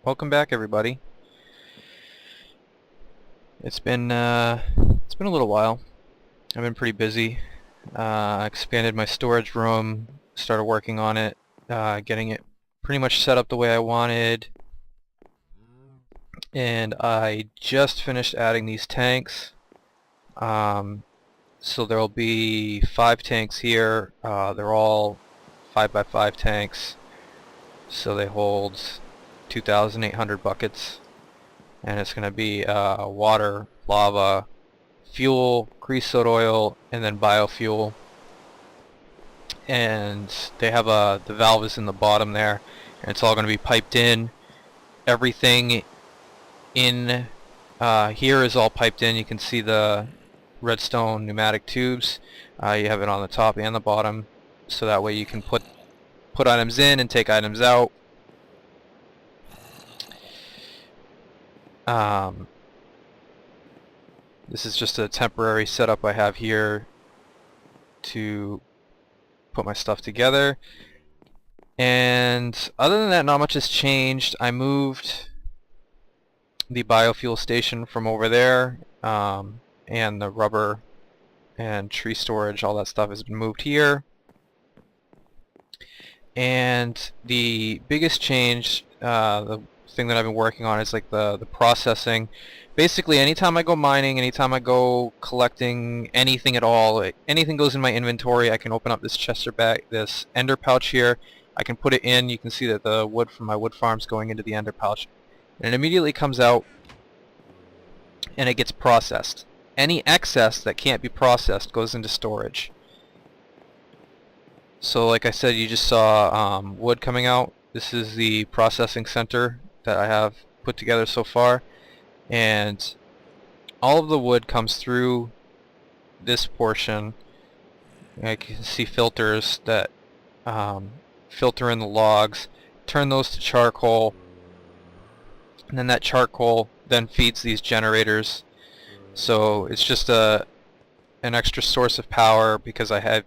Welcome back, everybody. It's been a little while. I've been pretty busy. I expanded my storage room, started working on it, getting it pretty much set up the way I wanted, and I just finished adding these tanks. So there'll be 5 tanks here. They're all 5x5 tanks, so they hold 2,800 buckets. And it's going to be water, lava, fuel, grease soda oil, and then biofuel. And they have the valve is in the bottom there, and it's all going to be piped in. Everything in here is all piped in. You can see the redstone pneumatic tubes. You have it on the top and the bottom, so that way you can put items in and take items out. This is just a temporary setup I have here to put my stuff together. And other than that, not much has changed. I moved the biofuel station from over there, and the rubber and tree storage, all that stuff has been moved here. And the biggest change, the thing that I've been working on, is like the processing. Basically, anytime I go mining, anytime I go collecting anything at all, anything goes in my inventory, I can open up this chester bag, this ender pouch here. I can put it in. You can see that the wood from my wood farm is going into the ender pouch, and it immediately comes out and it gets processed. Any excess that can't be processed goes into storage. So like I said, you just saw wood coming out. This is the processing center that I have put together so far, and all of the wood comes through this portion. You can see filters that filter in the logs, turn those to charcoal, and then that charcoal then feeds these generators. So it's just an extra source of power, because I had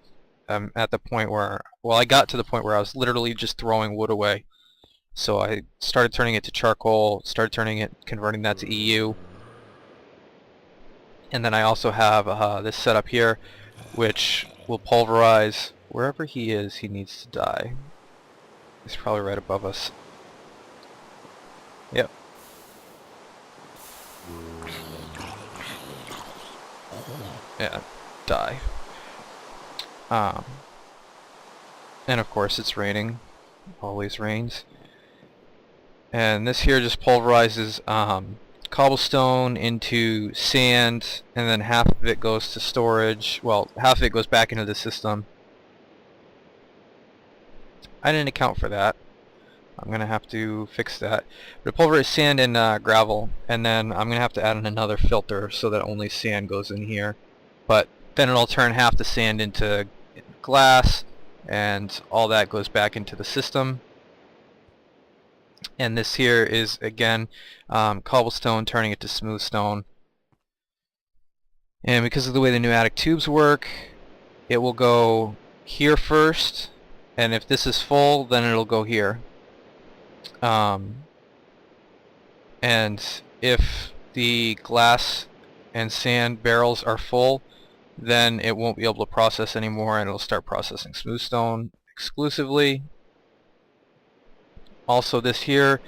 at the point where, well, I got to the point where I was literally just throwing wood away. So I started turning it to charcoal, converting that to EU. And then I also have this setup here, which will pulverize wherever he is. He needs to die. He's probably right above us. Yep. Yeah, die. And of course it's raining. Always rains. And this here just pulverizes cobblestone into sand, and then half of it goes to storage. Well, half of it goes back into the system. I didn't account for that. I'm gonna have to fix that. But it pulverizes sand and gravel, and then I'm gonna have to add in another filter so that only sand goes in here. But then it'll turn half the sand into glass, and all that goes back into the system. And this here is, again, cobblestone turning it to smooth stone. And because of the way the pneumatic tubes work, it will go here first, and if this is full, then it'll go here. And if the glass and sand barrels are full, then it won't be able to process anymore, and it'll start processing smooth stone exclusively. Also, this here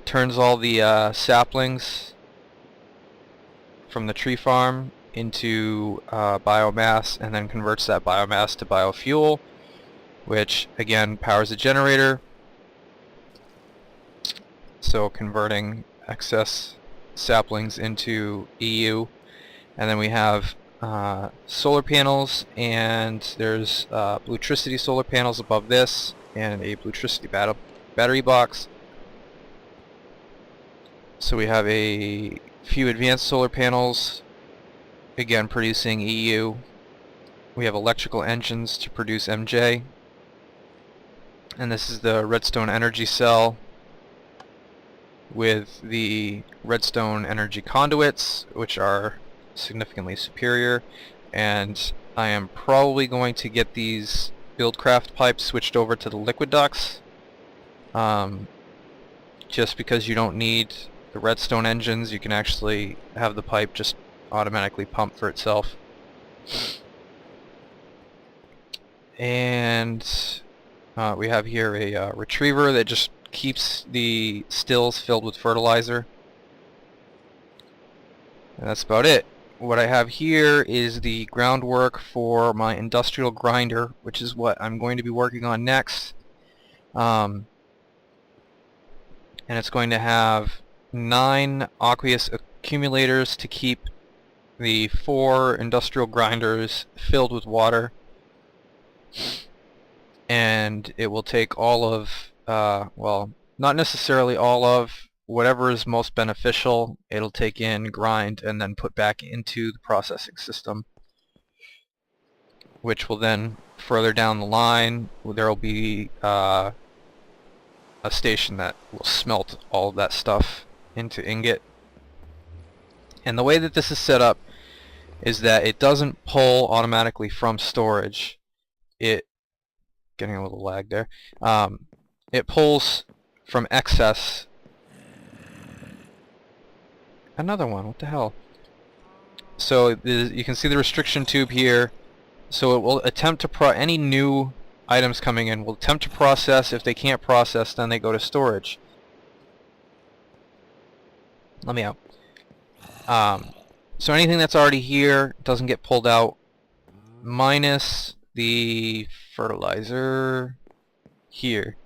turns all the saplings from the tree farm into biomass, and then converts that biomass to biofuel, which again powers a generator. So converting excess saplings into EU. And then we have solar panels, and there's Bluetricity solar panels above this, and a Bluetricity battery box. So we have a few advanced solar panels, again producing EU. We have electrical engines to produce MJ. And this is the redstone energy cell with the redstone energy conduits, which are significantly superior. And I am probably going to get these Buildcraft pipes switched over to the liquid ducts, just because you don't need the redstone engines, you can actually have the pipe just automatically pump for itself. And we have here a retriever that just keeps the stills filled with fertilizer. And that's about it. What I have here is the groundwork for my industrial grinder, which is what I'm going to be working on next. And it's going to have 9 aqueous accumulators to keep the 4 industrial grinders filled with water. And it will take all of, well, not necessarily all of, whatever is most beneficial, it'll take in, grind, and then put back into the processing system, which will then, further down the line, there will be a station that will smelt all of that stuff into ingot. And the way that this is set up is that it doesn't pull automatically from storage. Getting a little lag there. It pulls from excess. Another one, what the hell? So you can see the restriction tube here. So it will attempt to any new items coming in will attempt to process. If they can't process, then they go to storage. Let me out. So anything that's already here doesn't get pulled out, minus the fertilizer here.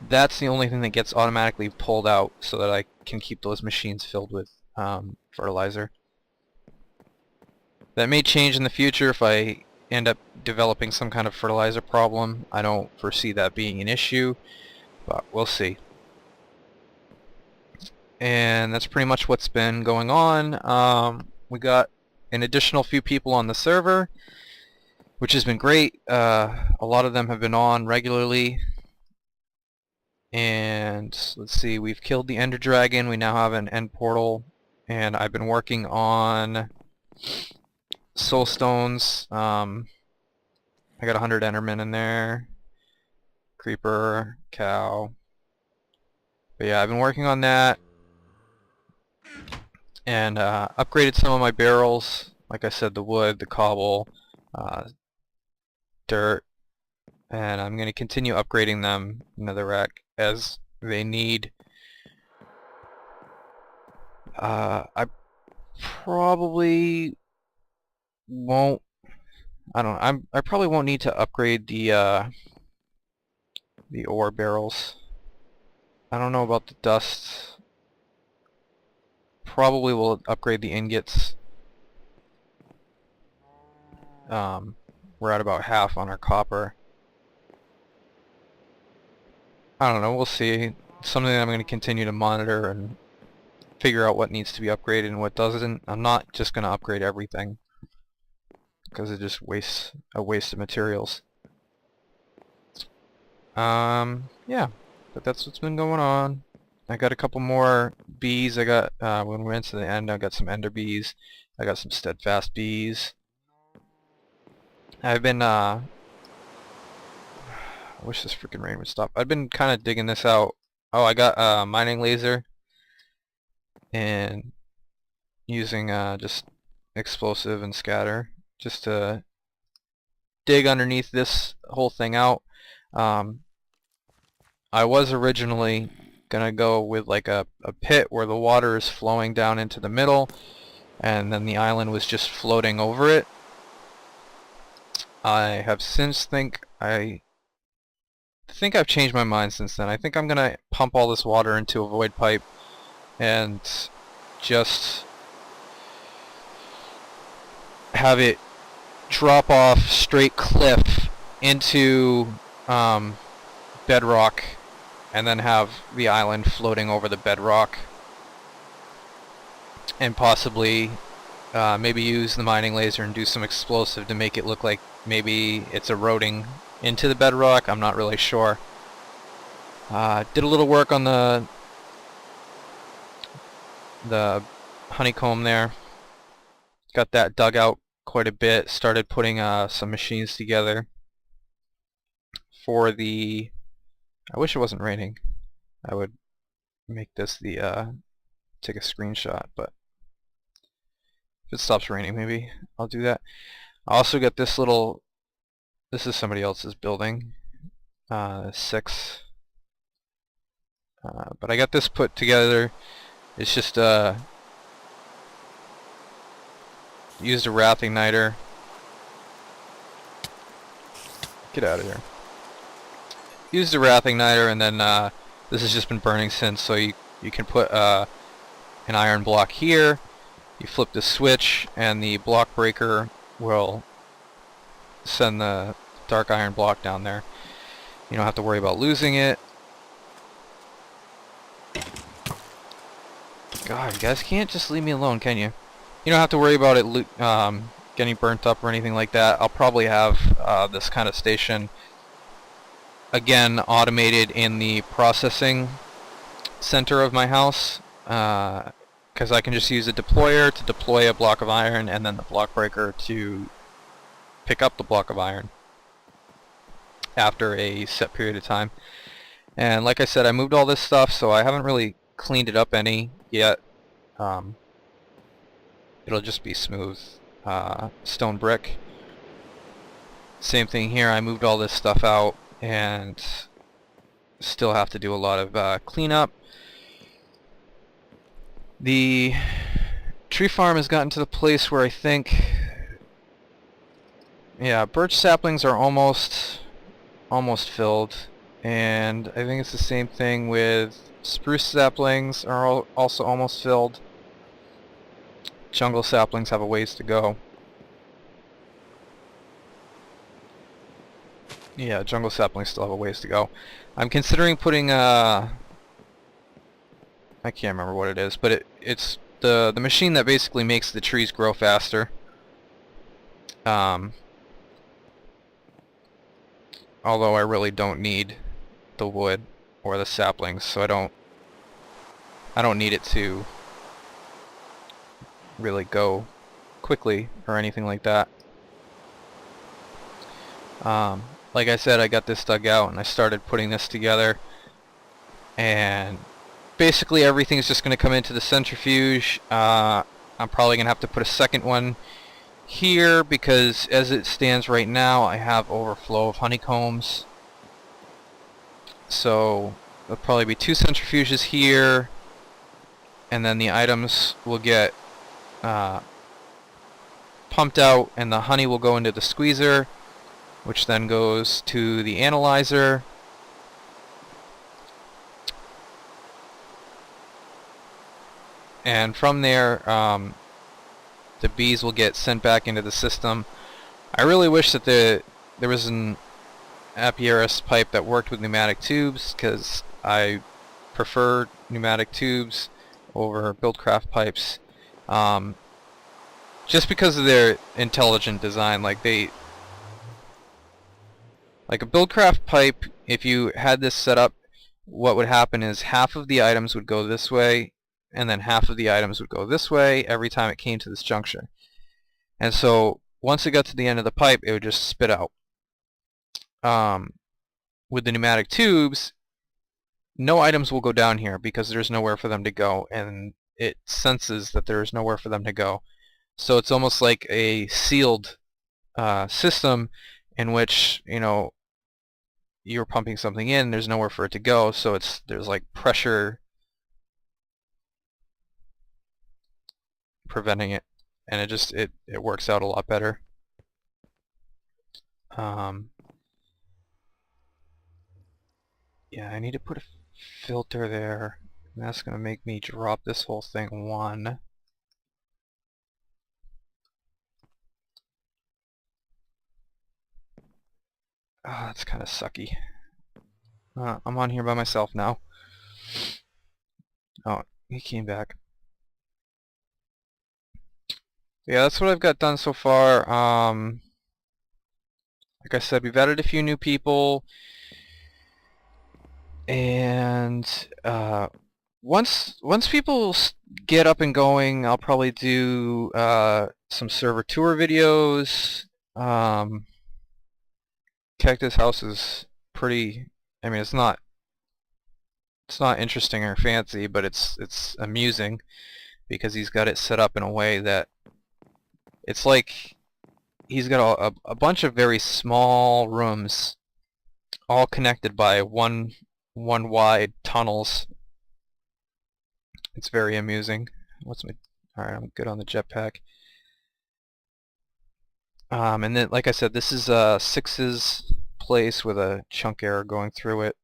That's the only thing that gets automatically pulled out so that I can keep those machines filled with fertilizer. That may change in the future if I end up developing some kind of fertilizer problem. I don't foresee that being an issue, but we'll see. And that's pretty much what's been going on. We got an additional few people on the server, which has been great. A lot of them have been on regularly. And let's see, we've killed the Ender Dragon. We now have an end portal, and I've been working on soul stones. I got 100 Endermen in there. Creeper, cow. But yeah, I've been working on that, and upgraded some of my barrels. Like I said, the wood, the cobble, dirt, and I'm going to continue upgrading them in netherrack as they need. I probably won't. I don't know. I probably won't need to upgrade the ore barrels. I don't know about the dust. Probably will upgrade the ingots. We're at about half on our copper. I don't know, we'll see. It's something that I'm going to continue to monitor and figure out what needs to be upgraded and what doesn't. I'm not just going to upgrade everything, because it just wastes a waste of materials. Yeah, but that's what's been going on. I got a couple more bees. I got, when we're into the end, I got some ender bees. I got some steadfast bees. I've been, I wish this freaking rain would stop. I've been kind of digging this out. Oh, I got a mining laser and using just explosive and scatter just to dig underneath this whole thing out. I was originally gonna go with like a pit where the water is flowing down into the middle, and then the island was just floating over it. I have since I think I've changed my mind since then. I think I'm gonna pump all this water into a void pipe and just have it drop off straight cliff into bedrock, and then have the island floating over the bedrock, and possibly maybe use the mining laser and do some explosive to make it look like maybe it's eroding into the bedrock. I'm not really sure. Did a little work on the honeycomb there. Got that dug out quite a bit. Started putting some machines together for the... I wish it wasn't raining. I would make this the take a screenshot, but if it stops raining, maybe I'll do that. I also got this little. This is somebody else's building, 6. But I got this put together. It's just used a wrath igniter. Get out of here. Used a wrath igniter, and then this has just been burning since. So you can put an iron block here. You flip the switch, and the block breaker will send the dark iron block down there. You don't have to worry about losing it. God, you guys can't just leave me alone, can you? You don't have to worry about it getting burnt up or anything like that. I'll probably have this kind of station again automated in the processing center of my house, because I can just use a deployer to deploy a block of iron, and then the block breaker to pick up the block of iron after a set period of time. And like I said, I moved all this stuff, so I haven't really cleaned it up any yet. It'll just be smooth stone brick. Same thing here, I moved all this stuff out and still have to do a lot of cleanup. The tree farm has gotten to the place where I think, yeah, birch saplings are almost filled, and I think it's the same thing with spruce saplings are also almost filled. Jungle saplings have a ways to go. Yeah, jungle saplings still have a ways to go. I'm considering putting I can't remember what it is, but it's the machine that basically makes the trees grow faster. Although I really don't need the wood or the saplings, so I don't need it to really go quickly or anything like that. Like I said, I got this dug out and I started putting this together, and basically everything's just going to come into the centrifuge. I'm probably going to have to put a second one here because as it stands right now I have overflow of honeycombs, so there'll probably be 2 centrifuges here, and then the items will get pumped out and the honey will go into the squeezer, which then goes to the analyzer. And from there the bees will get sent back into the system. I really wish that there was an Apiaris pipe that worked with pneumatic tubes, because I prefer pneumatic tubes over Buildcraft pipes, just because of their intelligent design. Like a Buildcraft pipe, if you had this set up, what would happen is half of the items would go this way and then half of the items would go this way every time it came to this juncture. And so once it got to the end of the pipe, it would just spit out. With the pneumatic tubes, no items will go down here because there's nowhere for them to go, and it senses that there's nowhere for them to go. So it's almost like a sealed system in which, you know, you're pumping something in, there's nowhere for it to go, so there's like pressure preventing it, and it works out a lot better. Yeah, I need to put a filter there, and that's gonna make me drop this whole thing 1. Ah, that's kind of sucky. I'm on here by myself now. Oh, he came back. Yeah, that's what I've got done so far. Like I said, we've added a few new people, and once people get up and going, I'll probably do some server tour videos. Cactus House is pretty, I mean, it's not It's not interesting or fancy, but it's amusing because he's got it set up in a way that it's like he's got a bunch of very small rooms all connected by one wide tunnels. It's very amusing. Alright, I'm good on the jetpack. And then, like I said, this is Six's place with a chunk error going through it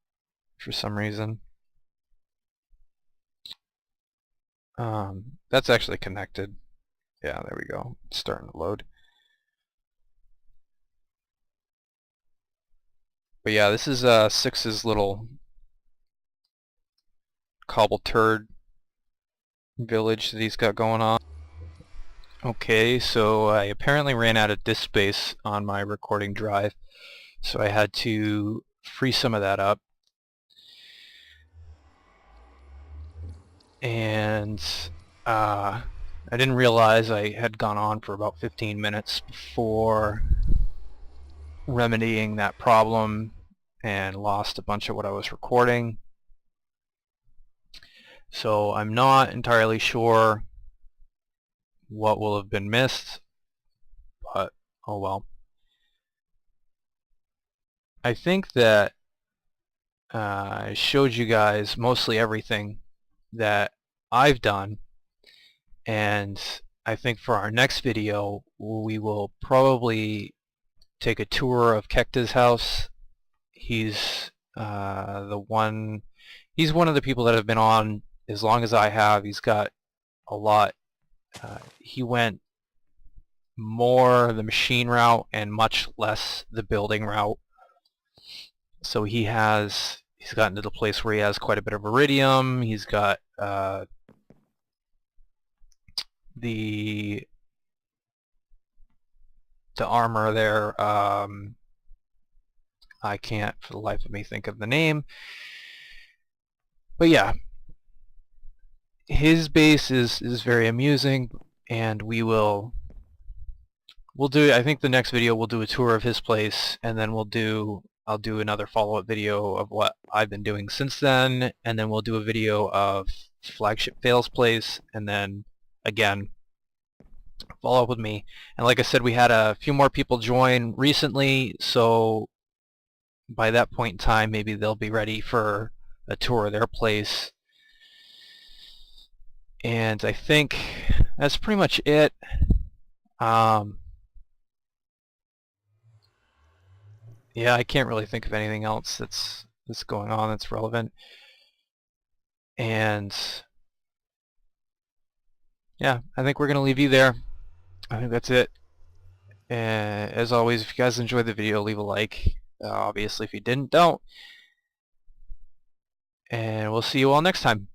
for some reason. That's actually connected. Yeah, there we go. It's starting to load. But yeah, this is Six's little cobble turd village that he's got going on. Okay, so I apparently ran out of disk space on my recording drive, so I had to free some of that up. And I didn't realize I had gone on for about 15 minutes before remedying that problem and lost a bunch of what I was recording. So I'm not entirely sure what will have been missed, but oh well. I think that I showed you guys mostly everything that I've done, and I think for our next video we will probably take a tour of Kekta's house. He's he's one of the people that have been on as long as I have. He's got a lot. He went more the machine route and much less the building route. So he's gotten to the place where he has quite a bit of iridium. He's got the armor there. I can't for the life of me think of the name. But yeah, his base is very amusing, and we'll do, I think the next video we'll do a tour of his place, and then I'll do another follow-up video of what I've been doing since then, and then we'll do a video of Flagship Fail's place, and then again follow up with me. And like I said, we had a few more people join recently, so by that point in time maybe they'll be ready for a tour of their place. And I think that's pretty much it. Yeah, I can't really think of anything else that's going on that's relevant. And yeah, I think we're gonna leave you there. I think that's it. As always, if you guys enjoyed the video, leave a like. Obviously, if you didn't, don't. And we'll see you all next time.